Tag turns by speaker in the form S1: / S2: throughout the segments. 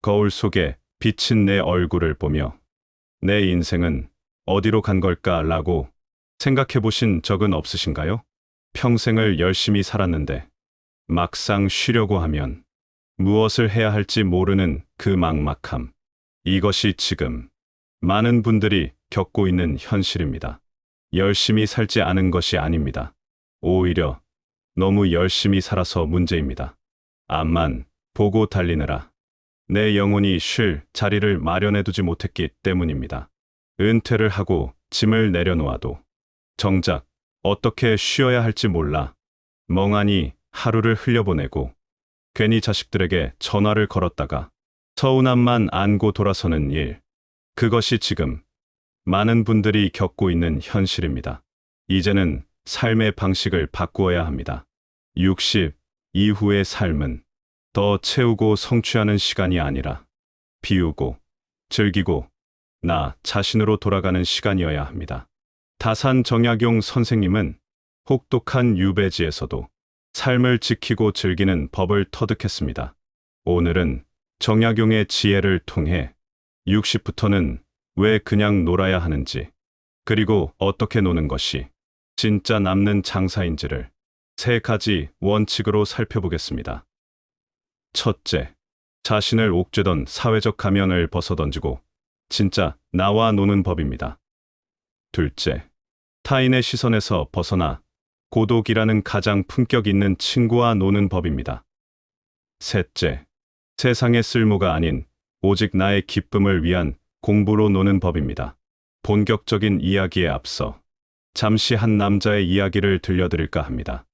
S1: 거울 속에 비친 내 얼굴을 보며 내 인생은 어디로 간 걸까라고 생각해 보신 적은 없으신가요? 평생을 열심히 살았는데 막상 쉬려고 하면 무엇을 해야 할지 모르는 그 막막함. 이것이 지금 많은 분들이 겪고 있는 현실입니다. 열심히 살지 않은 것이 아닙니다. 오히려 너무 열심히 살아서 문제입니다. 앞만 보고 달리느라 내 영혼이 쉴 자리를 마련해 두지 못했기 때문입니다. 은퇴를 하고 짐을 내려놓아도 정작 어떻게 쉬어야 할지 몰라 멍하니 하루를 흘려보내고 괜히 자식들에게 전화를 걸었다가 서운함만 안고 돌아서는 일. 그것이 지금 많은 분들이 겪고 있는 현실입니다. 이제는 삶의 방식을 바꾸어야 합니다. 60 이후의 삶은 더 채우고 성취하는 시간이 아니라 비우고 즐기고 나 자신으로 돌아가는 시간이어야 합니다. 다산 정약용 선생님은 혹독한 유배지에서도 삶을 지키고 즐기는 법을 터득했습니다. 오늘은 정약용의 지혜를 통해 60부터는 왜 그냥 놀아야 하는지, 그리고 어떻게 노는 것이 진짜 남는 장사인지를 3가지 원칙으로 살펴보겠습니다. 첫째, 자신을 옥죄던 사회적 가면을 벗어던지고 진짜 나와 노는 법입니다. 둘째, 타인의 시선에서 벗어나 고독이라는 가장 품격 있는 친구와 노는 법입니다. 셋째, 세상의 쓸모가 아닌 오직 나의 기쁨을 위한 공부로 노는 법입니다. 본격적인 이야기에 앞서 잠시 한 남자의 이야기를 들려드릴까 합니다.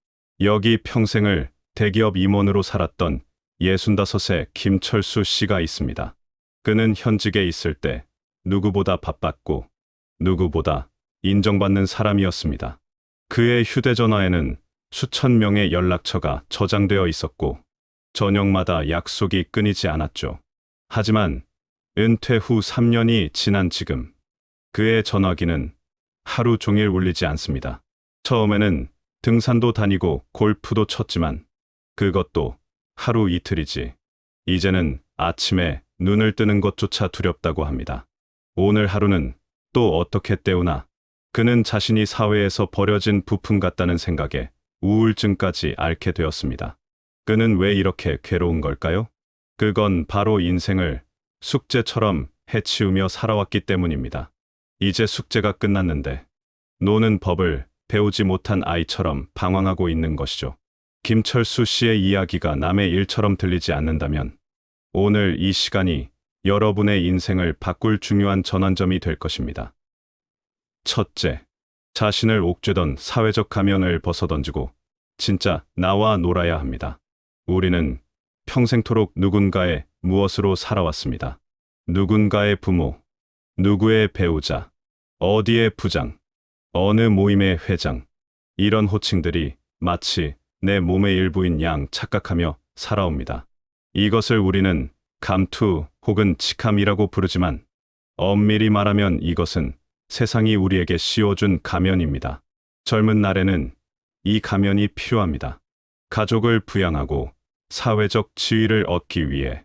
S1: 여기 평생을 대기업 임원으로 살았던 65세 김철수 씨가 있습니다. 그는 현직에 있을 때 누구보다 바빴고 누구보다 인정받는 사람이었습니다. 그의 휴대전화에는 수천 명의 연락처가 저장되어 있었고 저녁마다 약속이 끊이지 않았죠. 하지만 은퇴 후 3년이 지난 지금 그의 전화기는 하루 종일 울리지 않습니다. 처음에는 등산도 다니고 골프도 쳤지만 그것도 하루 이틀이지. 이제는 아침에 눈을 뜨는 것조차 두렵다고 합니다. 오늘 하루는 또 어떻게 때우나. 그는 자신이 사회에서 버려진 부품 같다는 생각에 우울증까지 앓게 되었습니다. 그는 왜 이렇게 괴로운 걸까요? 그건 바로 인생을 숙제처럼 해치우며 살아왔기 때문입니다. 이제 숙제가 끝났는데 노는 법을 배우지 못한 아이처럼 방황하고 있는 것이죠. 김철수 씨의 이야기가 남의 일처럼 들리지 않는다면 오늘 이 시간이 여러분의 인생을 바꿀 중요한 전환점이 될 것입니다. 첫째, 자신을 옥죄던 사회적 가면을 벗어던지고 진짜 나와 놀아야 합니다. 우리는 평생토록 누군가의 무엇으로 살아왔습니다. 누군가의 부모, 누구의 배우자, 어디의 부장, 어느 모임의 회장. 이런 호칭들이 마치 내 몸의 일부인 양 착각하며 살아옵니다. 이것을 우리는 감투 혹은 직함이라고 부르지만 엄밀히 말하면 이것은 세상이 우리에게 씌워준 가면입니다. 젊은 날에는 이 가면이 필요합니다. 가족을 부양하고 사회적 지위를 얻기 위해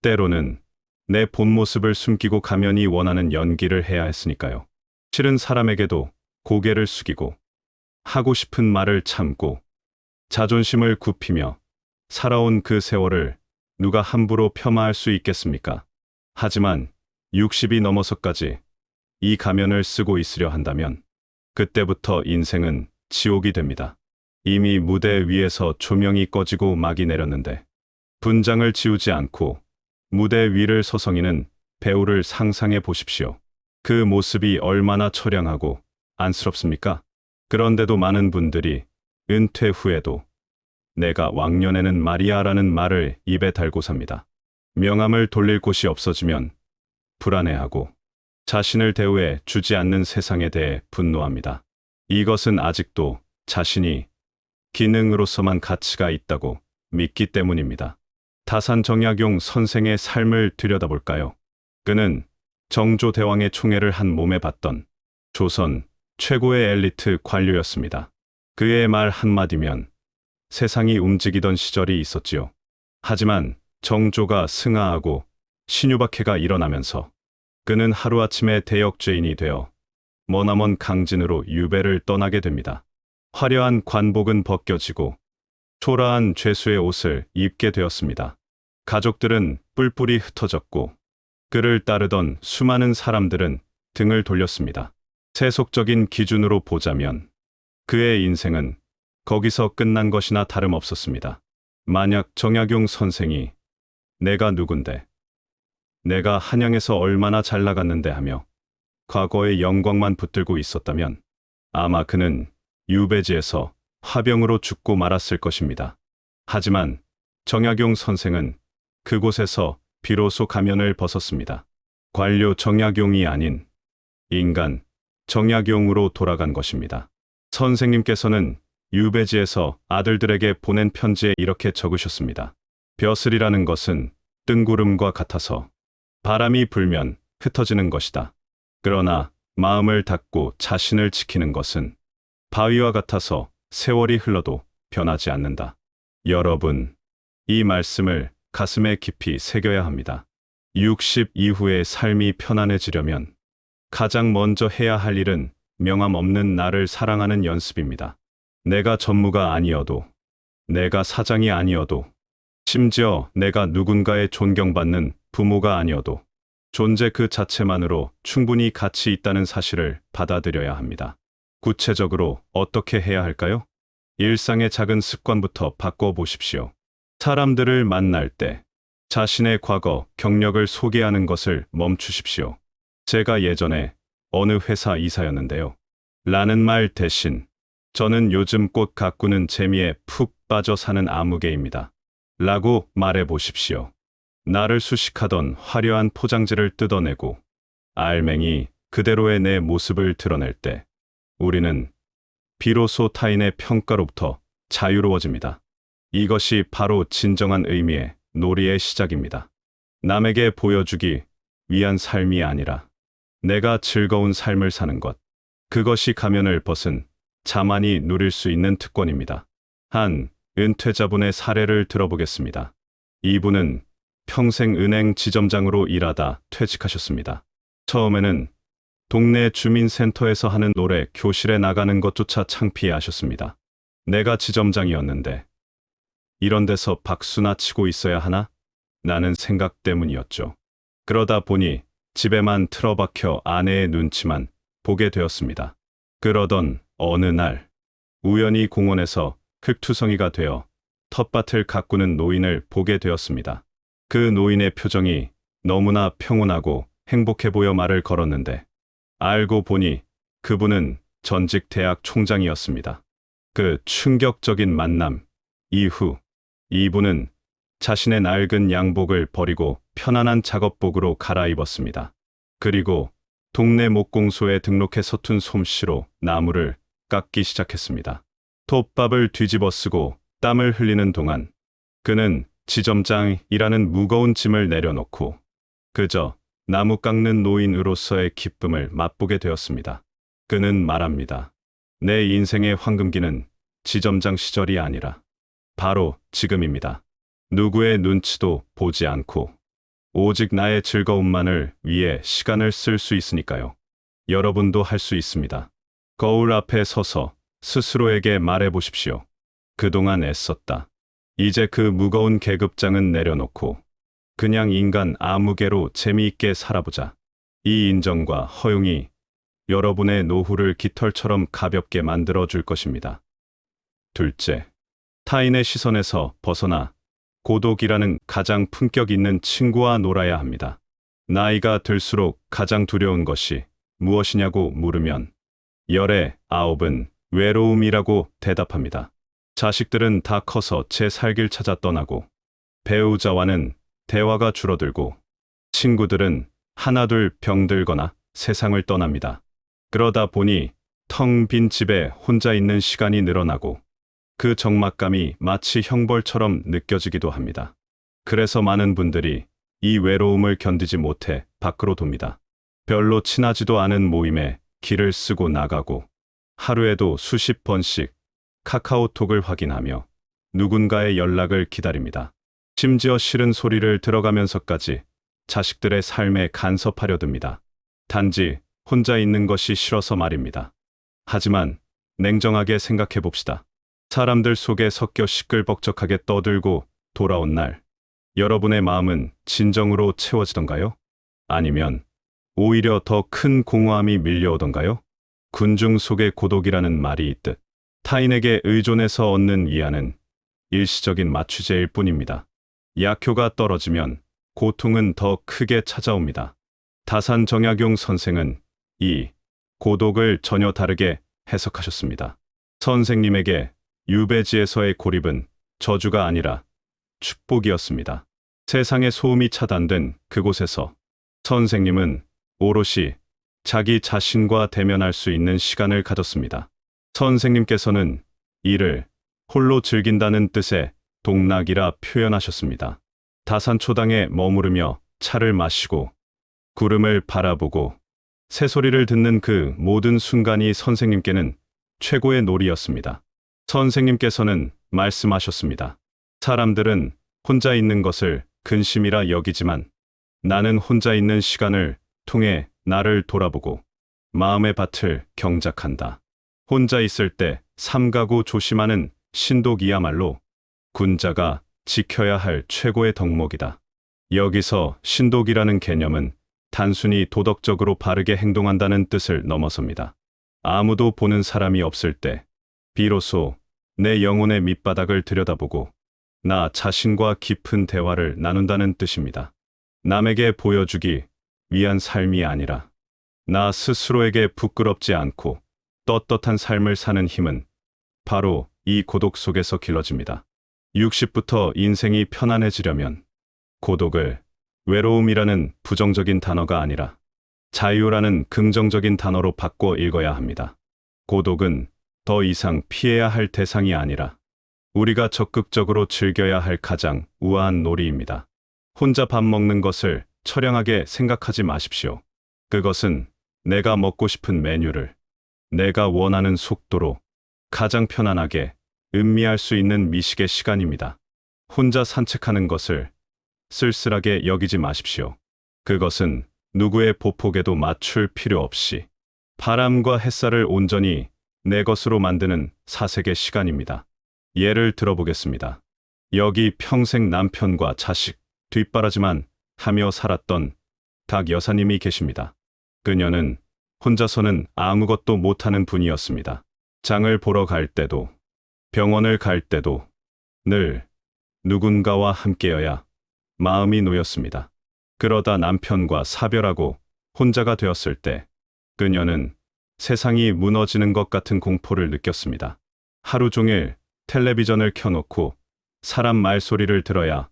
S1: 때로는 내 본 모습을 숨기고 가면이 원하는 연기를 해야 했으니까요. 싫은 사람에게도 고개를 숙이고 하고 싶은 말을 참고 자존심을 굽히며 살아온 그 세월을 누가 함부로 폄하할 수 있겠습니까? 하지만 60이 넘어서까지 이 가면을 쓰고 있으려 한다면 그때부터 인생은 지옥이 됩니다. 이미 무대 위에서 조명이 꺼지고 막이 내렸는데 분장을 지우지 않고 무대 위를 서성이는 배우를 상상해 보십시오. 그 모습이 얼마나 처량하고 안쓰럽습니까? 그런데도 많은 분들이 은퇴 후에도 내가 왕년에는 말이야라는 말을 입에 달고 삽니다. 명함을 돌릴 곳이 없어지면 불안해하고 자신을 대우해 주지 않는 세상에 대해 분노합니다. 이것은 아직도 자신이 기능으로서만 가치가 있다고 믿기 때문입니다. 다산 정약용 선생의 삶을 들여다볼까요? 그는 정조대왕의 총애를 한 몸에 받던 조선 최고의 엘리트 관료였습니다. 그의 말 한마디면 세상이 움직이던 시절이 있었지요. 하지만 정조가 승하하고 신유박해가 일어나면서 그는 하루아침에 대역죄인이 되어 머나먼 강진으로 유배를 떠나게 됩니다. 화려한 관복은 벗겨지고 초라한 죄수의 옷을 입게 되었습니다. 가족들은 뿔뿔이 흩어졌고 그를 따르던 수많은 사람들은 등을 돌렸습니다. 세속적인 기준으로 보자면 그의 인생은 거기서 끝난 것이나 다름없었습니다. 만약 정약용 선생이 내가 누군데, 내가 한양에서 얼마나 잘 나갔는데 하며 과거의 영광만 붙들고 있었다면 아마 그는 유배지에서 화병으로 죽고 말았을 것입니다. 하지만 정약용 선생은 그곳에서 비로소 가면을 벗었습니다. 관료 정약용이 아닌 인간 정약용으로 돌아간 것입니다. 선생님께서는 유배지에서 아들들에게 보낸 편지에 이렇게 적으셨습니다. 벼슬이라는 것은 뜬구름과 같아서 바람이 불면 흩어지는 것이다. 그러나 마음을 닫고 자신을 지키는 것은 바위와 같아서 세월이 흘러도 변하지 않는다. 여러분, 이 말씀을 가슴에 깊이 새겨야 합니다. 60 이후의 삶이 편안해지려면 가장 먼저 해야 할 일은 명함 없는 나를 사랑하는 연습입니다. 내가 전무가 아니어도, 내가 사장이 아니어도, 심지어 내가 누군가의 존경받는 부모가 아니어도 존재 그 자체만으로 충분히 가치 있다는 사실을 받아들여야 합니다. 구체적으로 어떻게 해야 할까요? 일상의 작은 습관부터 바꿔보십시오. 사람들을 만날 때 자신의 과거, 경력을 소개하는 것을 멈추십시오. 제가 예전에 어느 회사 이사였는데요. 라는 말 대신 저는 요즘 꽃 가꾸는 재미에 푹 빠져 사는 아무개입니다. 라고 말해 보십시오. 나를 수식하던 화려한 포장지를 뜯어내고 알맹이 그대로의 내 모습을 드러낼 때 우리는 비로소 타인의 평가로부터 자유로워집니다. 이것이 바로 진정한 의미의 놀이의 시작입니다. 남에게 보여주기 위한 삶이 아니라 내가 즐거운 삶을 사는 것. 그것이 가면을 벗은 자만이 누릴 수 있는 특권입니다. 한 은퇴자분의 사례를 들어보겠습니다. 이분은 평생 은행 지점장으로 일하다 퇴직하셨습니다. 처음에는 동네 주민센터에서 하는 노래 교실에 나가는 것조차 창피해하셨습니다. 내가 지점장이었는데 이런 데서 박수나 치고 있어야 하나? 라는 생각 때문이었죠. 그러다 보니 집에만 틀어박혀 아내의 눈치만 보게 되었습니다. 그러던 어느 날 우연히 공원에서 흙투성이가 되어 텃밭을 가꾸는 노인을 보게 되었습니다. 그 노인의 표정이 너무나 평온하고 행복해 보여 말을 걸었는데 알고 보니 그분은 전직 대학 총장이었습니다. 그 충격적인 만남 이후 이분은 자신의 낡은 양복을 버리고 편안한 작업복으로 갈아입었습니다. 그리고 동네 목공소에 등록해 서툰 솜씨로 나무를 깎기 시작했습니다. 톱밥을 뒤집어 쓰고 땀을 흘리는 동안 그는 지점장이라는 무거운 짐을 내려놓고 그저 나무 깎는 노인으로서의 기쁨을 맛보게 되었습니다. 그는 말합니다. 내 인생의 황금기는 지점장 시절이 아니라 바로 지금입니다. 누구의 눈치도 보지 않고 오직 나의 즐거움만을 위해 시간을 쓸 수 있으니까요. 여러분도 할 수 있습니다. 거울 앞에 서서 스스로에게 말해 보십시오. 그동안 애썼다. 이제 그 무거운 계급장은 내려놓고 그냥 인간 아무개로 재미있게 살아보자. 이 인정과 허용이 여러분의 노후를 깃털처럼 가볍게 만들어 줄 것입니다. 둘째, 타인의 시선에서 벗어나 고독이라는 가장 품격 있는 친구와 놀아야 합니다. 나이가 들수록 가장 두려운 것이 무엇이냐고 물으면 열의 9은 외로움이라고 대답합니다. 자식들은 다 커서 제 살길 찾아 떠나고 배우자와는 대화가 줄어들고 친구들은 하나둘 병들거나 세상을 떠납니다. 그러다 보니 텅 빈 집에 혼자 있는 시간이 늘어나고 그 적막감이 마치 형벌처럼 느껴지기도 합니다. 그래서 많은 분들이 이 외로움을 견디지 못해 밖으로 돕니다. 별로 친하지도 않은 모임에 길을 쓰고 나가고 하루에도 수십 번씩 카카오톡을 확인하며 누군가의 연락을 기다립니다. 심지어 싫은 소리를 들어가면서까지 자식들의 삶에 간섭하려 듭니다. 단지 혼자 있는 것이 싫어서 말입니다. 하지만 냉정하게 생각해 봅시다. 사람들 속에 섞여 시끌벅적하게 떠들고 돌아온 날, 여러분의 마음은 진정으로 채워지던가요? 아니면 오히려 더 큰 공허함이 밀려오던가요? 군중 속의 고독이라는 말이 있듯 타인에게 의존해서 얻는 위안은 일시적인 마취제일 뿐입니다. 약효가 떨어지면 고통은 더 크게 찾아옵니다. 다산 정약용 선생은 이 고독을 전혀 다르게 해석하셨습니다. 선생님에게 유배지에서의 고립은 저주가 아니라 축복이었습니다. 세상의 소음이 차단된 그곳에서 선생님은 오롯이 자기 자신과 대면할 수 있는 시간을 가졌습니다. 선생님께서는 이를 홀로 즐긴다는 뜻의 동락이라 표현하셨습니다. 다산초당에 머무르며 차를 마시고 구름을 바라보고 새소리를 듣는 그 모든 순간이 선생님께는 최고의 놀이였습니다. 선생님께서는 말씀하셨습니다. 사람들은 혼자 있는 것을 근심이라 여기지만 나는 혼자 있는 시간을 통해 나를 돌아보고 마음의 밭을 경작한다. 혼자 있을 때 삼가고 조심하는 신독이야말로 군자가 지켜야 할 최고의 덕목이다. 여기서 신독이라는 개념은 단순히 도덕적으로 바르게 행동한다는 뜻을 넘어섭니다. 아무도 보는 사람이 없을 때 비로소 내 영혼의 밑바닥을 들여다보고 나 자신과 깊은 대화를 나눈다는 뜻입니다. 남에게 보여주기 위한 삶이 아니라 나 스스로에게 부끄럽지 않고 떳떳한 삶을 사는 힘은 바로 이 고독 속에서 길러집니다. 60부터 인생이 편안해지려면 고독을 외로움이라는 부정적인 단어가 아니라 자유라는 긍정적인 단어로 바꿔 읽어야 합니다. 고독은 더 이상 피해야 할 대상이 아니라 우리가 적극적으로 즐겨야 할 가장 우아한 놀이입니다. 혼자 밥 먹는 것을 처량하게 생각하지 마십시오. 그것은 내가 먹고 싶은 메뉴를 내가 원하는 속도로 가장 편안하게 음미할 수 있는 미식의 시간입니다. 혼자 산책하는 것을 쓸쓸하게 여기지 마십시오. 그것은 누구의 보폭에도 맞출 필요 없이 바람과 햇살을 온전히 내 것으로 만드는 사색의 시간입니다. 예를 들어보겠습니다. 여기 평생 남편과 자식 뒷바라지만 하며 살았던 박 여사님이 계십니다. 그녀는 혼자서는 아무것도 못하는 분이었습니다. 장을 보러 갈 때도 병원을 갈 때도 늘 누군가와 함께여야 마음이 놓였습니다. 그러다 남편과 사별하고 혼자가 되었을 때 그녀는 세상이 무너지는 것 같은 공포를 느꼈습니다. 하루 종일 텔레비전을 켜놓고 사람 말소리를 들어야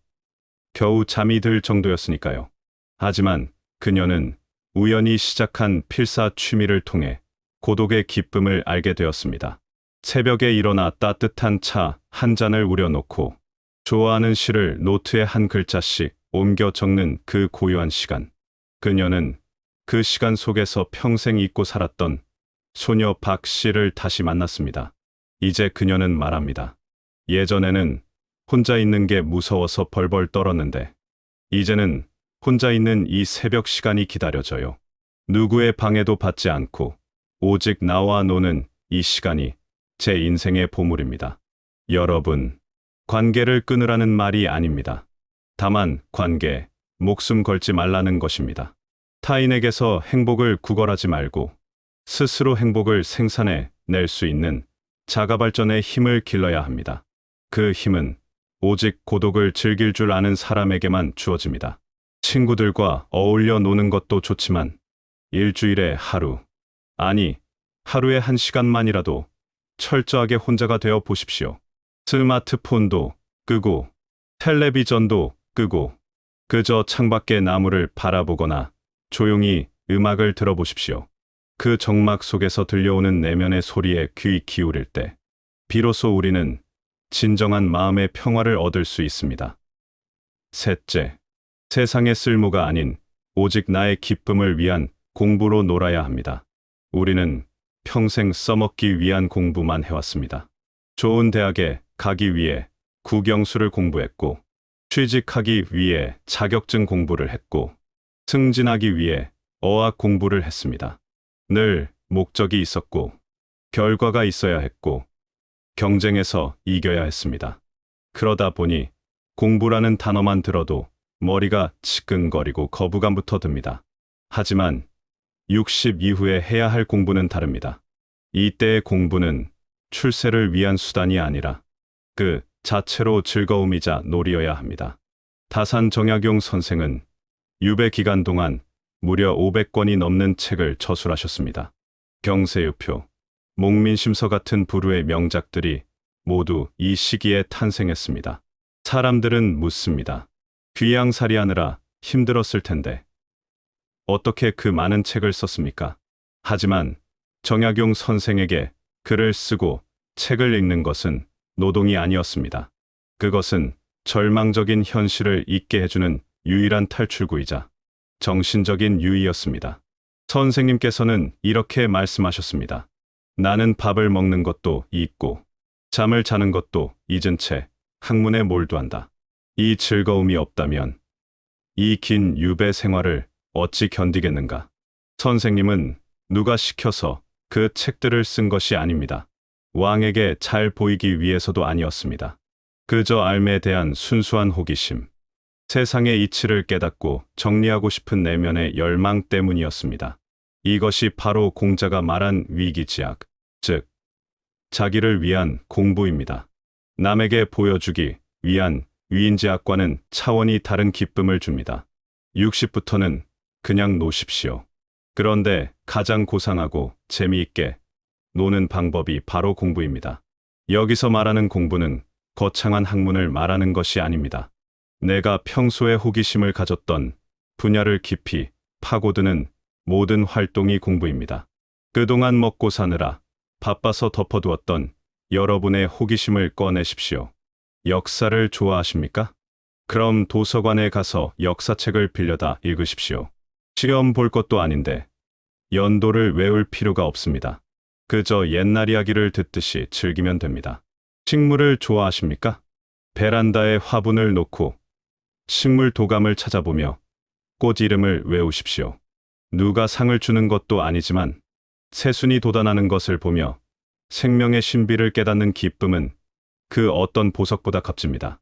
S1: 겨우 잠이 들 정도였으니까요. 하지만 그녀는 우연히 시작한 필사 취미를 통해 고독의 기쁨을 알게 되었습니다. 새벽에 일어나 따뜻한 차 한 잔을 우려놓고 좋아하는 시를 노트에 한 글자씩 옮겨 적는 그 고요한 시간. 그녀는 그 시간 속에서 평생 잊고 살았던 소녀 박 씨를 다시 만났습니다. 이제 그녀는 말합니다. 예전에는 혼자 있는 게 무서워서 벌벌 떨었는데 이제는 혼자 있는 이 새벽 시간이 기다려져요. 누구의 방해도 받지 않고 오직 나와 노는 이 시간이 제 인생의 보물입니다. 여러분, 관계를 끊으라는 말이 아닙니다. 다만 관계에 목숨 걸지 말라는 것입니다. 타인에게서 행복을 구걸하지 말고 스스로 행복을 생산해 낼 수 있는 자가발전의 힘을 길러야 합니다. 그 힘은 오직 고독을 즐길 줄 아는 사람에게만 주어집니다. 친구들과 어울려 노는 것도 좋지만 일주일에 하루, 아니 하루에 1시간만이라도 철저하게 혼자가 되어 보십시오. 스마트폰도 끄고 텔레비전도 끄고 그저 창밖의 나무를 바라보거나 조용히 음악을 들어보십시오. 그 정막 속에서 들려오는 내면의 소리에 귀 기울일 때 비로소 우리는 진정한 마음의 평화를 얻을 수 있습니다. 셋째, 세상의 쓸모가 아닌 오직 나의 기쁨을 위한 공부로 놀아야 합니다. 우리는 평생 써먹기 위한 공부만 해왔습니다. 좋은 대학에 가기 위해 국영수를 공부했고 취직하기 위해 자격증 공부를 했고 승진하기 위해 어학 공부를 했습니다. 늘 목적이 있었고, 결과가 있어야 했고, 경쟁에서 이겨야 했습니다. 그러다 보니 공부라는 단어만 들어도 머리가 지끈거리고 거부감부터 듭니다. 하지만 60 이후에 해야 할 공부는 다릅니다. 이때의 공부는 출세를 위한 수단이 아니라 그 자체로 즐거움이자 놀이여야 합니다. 다산 정약용 선생은 유배 기간 동안 무려 500권이 넘는 책을 저술하셨습니다. 경세유표, 목민심서 같은 부류의 명작들이 모두 이 시기에 탄생했습니다. 사람들은 묻습니다. 귀양살이하느라 힘들었을 텐데 어떻게 그 많은 책을 썼습니까? 하지만 정약용 선생에게 글을 쓰고 책을 읽는 것은 노동이 아니었습니다. 그것은 절망적인 현실을 잊게 해주는 유일한 탈출구이자 정신적인 유의였습니다. 선생님께서는 이렇게 말씀하셨습니다. 나는 밥을 먹는 것도 잊고 잠을 자는 것도 잊은 채 학문에 몰두한다. 이 즐거움이 없다면 이 긴 유배 생활을 어찌 견디겠는가? 선생님은 누가 시켜서 그 책들을 쓴 것이 아닙니다. 왕에게 잘 보이기 위해서도 아니었습니다. 그저 삶에 대한 순수한 호기심, 세상의 이치를 깨닫고 정리하고 싶은 내면의 열망 때문이었습니다. 이것이 바로 공자가 말한 위기지학, 즉 자기를 위한 공부입니다. 남에게 보여주기 위한 위인지학과는 차원이 다른 기쁨을 줍니다. 60부터는 그냥 노십시오. 그런데 가장 고상하고 재미있게 노는 방법이 바로 공부입니다. 여기서 말하는 공부는 거창한 학문을 말하는 것이 아닙니다. 내가 평소에 호기심을 가졌던 분야를 깊이 파고드는 모든 활동이 공부입니다. 그동안 먹고 사느라 바빠서 덮어두었던 여러분의 호기심을 꺼내십시오. 역사를 좋아하십니까? 그럼 도서관에 가서 역사책을 빌려다 읽으십시오. 시험 볼 것도 아닌데 연도를 외울 필요가 없습니다. 그저 옛날 이야기를 듣듯이 즐기면 됩니다. 식물을 좋아하십니까? 베란다에 화분을 놓고 식물 도감을 찾아보며 꽃 이름을 외우십시오. 누가 상을 주는 것도 아니지만 새순이 돋아나는 것을 보며 생명의 신비를 깨닫는 기쁨은 그 어떤 보석보다 값집니다.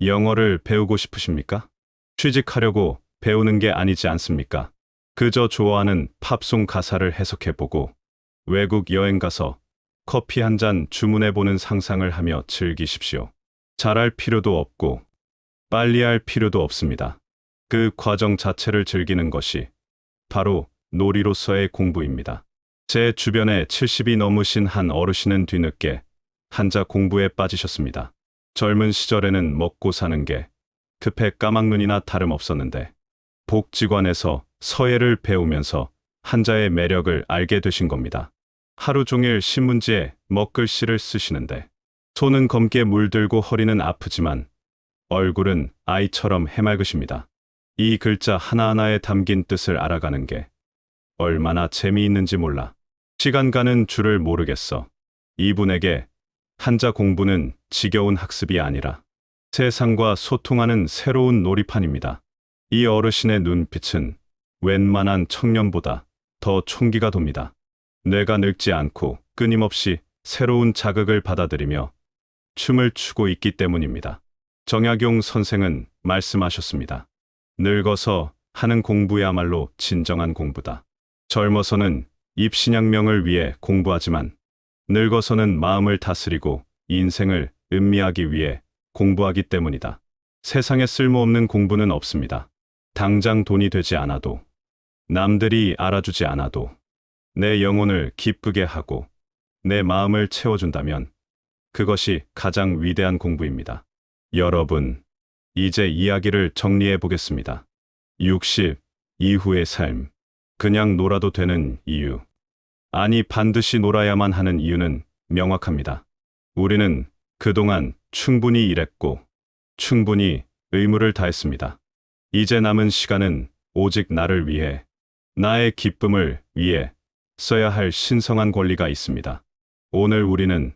S1: 영어를 배우고 싶으십니까? 취직하려고 배우는 게 아니지 않습니까? 그저 좋아하는 팝송 가사를 해석해보고 외국 여행 가서 커피 한 잔 주문해보는 상상을 하며 즐기십시오. 잘할 필요도 없고 빨리 할 필요도 없습니다. 그 과정 자체를 즐기는 것이 바로 놀이로서의 공부입니다. 제 주변에 70이 넘으신 한 어르신은 뒤늦게 한자 공부에 빠지셨습니다. 젊은 시절에는 먹고 사는 게 급해 까막눈이나 다름없었는데 복지관에서 서예를 배우면서 한자의 매력을 알게 되신 겁니다. 하루 종일 신문지에 먹글씨를 쓰시는데 손은 검게 물들고 허리는 아프지만 얼굴은 아이처럼 해맑으십니다. 이 글자 하나하나에 담긴 뜻을 알아가는 게 얼마나 재미있는지 몰라. 시간 가는 줄을 모르겠어. 이분에게 한자 공부는 지겨운 학습이 아니라 세상과 소통하는 새로운 놀이판입니다. 이 어르신의 눈빛은 웬만한 청년보다 더 총기가 돕니다. 뇌가 늙지 않고 끊임없이 새로운 자극을 받아들이며 춤을 추고 있기 때문입니다. 정약용 선생은 말씀하셨습니다. 늙어서 하는 공부야말로 진정한 공부다. 젊어서는 입신양명을 위해 공부하지만 늙어서는 마음을 다스리고 인생을 음미하기 위해 공부하기 때문이다. 세상에 쓸모없는 공부는 없습니다. 당장 돈이 되지 않아도, 남들이 알아주지 않아도, 내 영혼을 기쁘게 하고 내 마음을 채워준다면 그것이 가장 위대한 공부입니다. 여러분, 이제 이야기를 정리해 보겠습니다. 60 이후의 삶. 그냥 놀아도 되는 이유. 아니, 반드시 놀아야만 하는 이유는 명확합니다. 우리는 그동안 충분히 일했고 충분히 의무를 다했습니다. 이제 남은 시간은 오직 나를 위해, 나의 기쁨을 위해 써야 할 신성한 권리가 있습니다. 오늘 우리는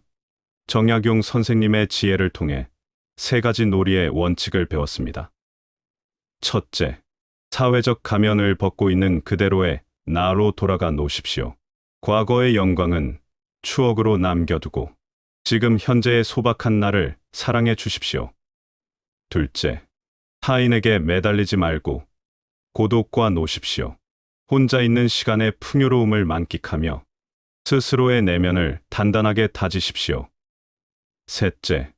S1: 정약용 선생님의 지혜를 통해 세 가지 놀이의 원칙을 배웠습니다. 첫째, 사회적 가면을 벗고 있는 그대로의 나로 돌아가 놓으십시오. 과거의 영광은 추억으로 남겨두고 지금 현재의 소박한 나를 사랑해 주십시오. 둘째, 타인에게 매달리지 말고 고독과 노십시오. 혼자 있는 시간의 풍요로움을 만끽하며 스스로의 내면을 단단하게 다지십시오. 셋째,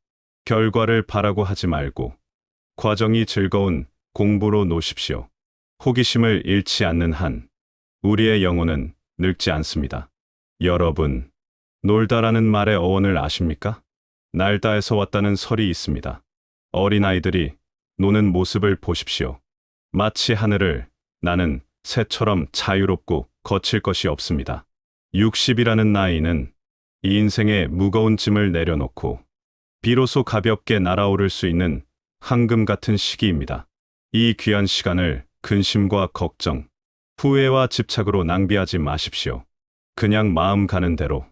S1: 결과를 바라고 하지 말고 과정이 즐거운 공부로 노십시오. 호기심을 잃지 않는 한 우리의 영혼은 늙지 않습니다. 여러분, 놀다라는 말의 어원을 아십니까? 날다에서 왔다는 설이 있습니다. 어린아이들이 노는 모습을 보십시오. 마치 하늘을 나는 새처럼 자유롭고 거칠 것이 없습니다. 60이라는 나이는 이 인생의 무거운 짐을 내려놓고 비로소 가볍게 날아오를 수 있는 황금 같은 시기입니다. 이 귀한 시간을 근심과 걱정, 후회와 집착으로 낭비하지 마십시오. 그냥 마음 가는 대로,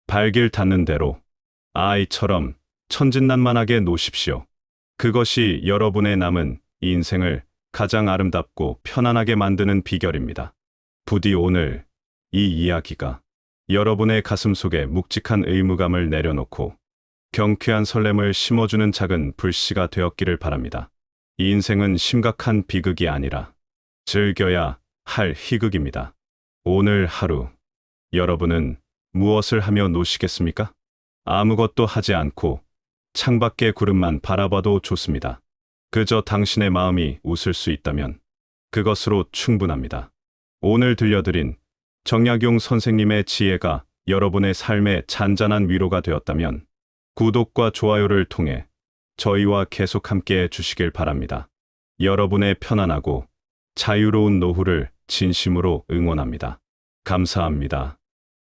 S1: 발길 닿는 대로 아이처럼 천진난만하게 노십시오. 그것이 여러분의 남은 인생을 가장 아름답고 편안하게 만드는 비결입니다. 부디 오늘 이 이야기가 여러분의 가슴 속에 묵직한 의무감을 내려놓고 경쾌한 설렘을 심어주는 작은 불씨가 되었기를 바랍니다. 이 인생은 심각한 비극이 아니라 즐겨야 할 희극입니다. 오늘 하루 여러분은 무엇을 하며 노시겠습니까? 아무것도 하지 않고 창밖의 구름만 바라봐도 좋습니다. 그저 당신의 마음이 웃을 수 있다면 그것으로 충분합니다. 오늘 들려드린 정약용 선생님의 지혜가 여러분의 삶에 잔잔한 위로가 되었다면 구독과 좋아요를 통해 저희와 계속 함께 해주시길 바랍니다. 여러분의 편안하고 자유로운 노후를 진심으로 응원합니다. 감사합니다.